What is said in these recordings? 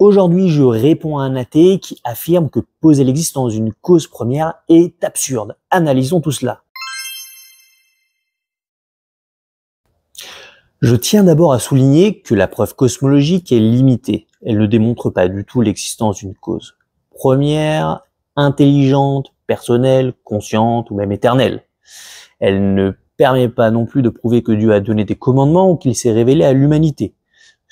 Aujourd'hui, je réponds à un athée qui affirme que poser l'existence d'une cause première est absurde. Analysons tout cela. Je tiens d'abord à souligner que la preuve cosmologique est limitée. Elle ne démontre pas du tout l'existence d'une cause première, intelligente, personnelle, consciente ou même éternelle. Elle ne permet pas non plus de prouver que Dieu a donné des commandements ou qu'il s'est révélé à l'humanité.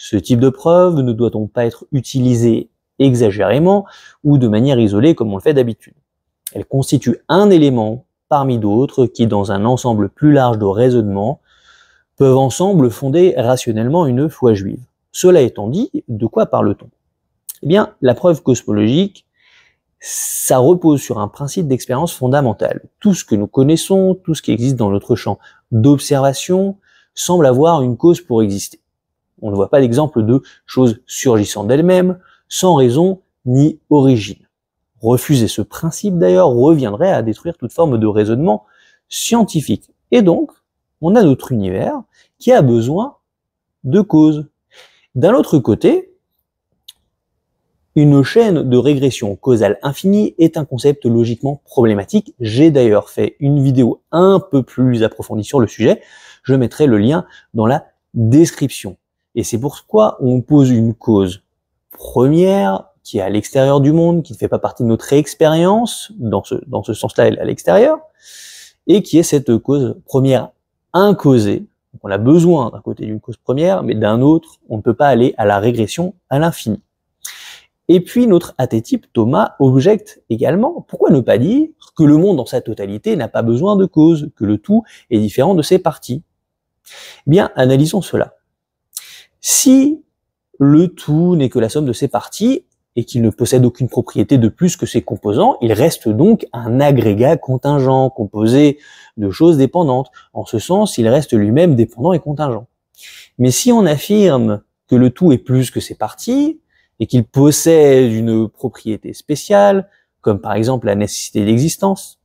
Ce type de preuve ne doit donc pas être utilisé exagérément ou de manière isolée comme on le fait d'habitude. Elle constitue un élément parmi d'autres qui, dans un ensemble plus large de raisonnements, peuvent ensemble fonder rationnellement une foi juive. Cela étant dit, de quoi parle-t-on? Eh bien, la preuve cosmologique, ça repose sur un principe d'expérience fondamentale. Tout ce que nous connaissons, tout ce qui existe dans notre champ d'observation, semble avoir une cause pour exister. On ne voit pas d'exemple de choses surgissant d'elles-mêmes, sans raison ni origine. Refuser ce principe, d'ailleurs, reviendrait à détruire toute forme de raisonnement scientifique. Et donc, on a notre univers qui a besoin de causes. D'un autre côté, une chaîne de régression causale infinie est un concept logiquement problématique. J'ai d'ailleurs fait une vidéo un peu plus approfondie sur le sujet. Je mettrai le lien dans la description. Et c'est pourquoi on pose une cause première qui est à l'extérieur du monde, qui ne fait pas partie de notre expérience, dans ce sens-là, elle est à l'extérieur, et qui est cette cause première incausée. Donc on a besoin d'un côté d'une cause première, mais d'un autre, on ne peut pas aller à la régression à l'infini. Et puis notre athétype, Thomas, objecte également, pourquoi ne pas dire que le monde dans sa totalité n'a pas besoin de cause, que le tout est différent de ses parties? Eh bien, analysons cela. Si le tout n'est que la somme de ses parties et qu'il ne possède aucune propriété de plus que ses composants, il reste donc un agrégat contingent, composé de choses dépendantes. En ce sens, il reste lui-même dépendant et contingent. Mais si on affirme que le tout est plus que ses parties et qu'il possède une propriété spéciale, comme par exemple la nécessité d'existence,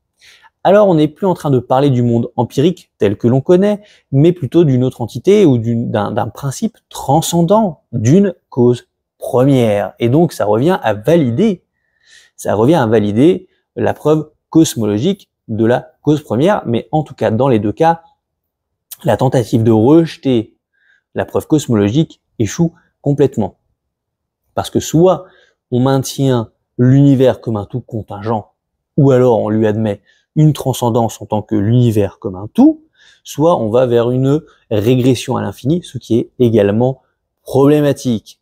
alors on n'est plus en train de parler du monde empirique tel que l'on connaît, mais plutôt d'une autre entité ou d'un principe transcendant, d'une cause première. Et donc ça revient à valider la preuve cosmologique de la cause première, mais en tout cas dans les deux cas, la tentative de rejeter la preuve cosmologique échoue complètement. Parce que soit on maintient l'univers comme un tout contingent, ou alors on lui admet une transcendance en tant que l'univers comme un tout, soit on va vers une régression à l'infini, ce qui est également problématique.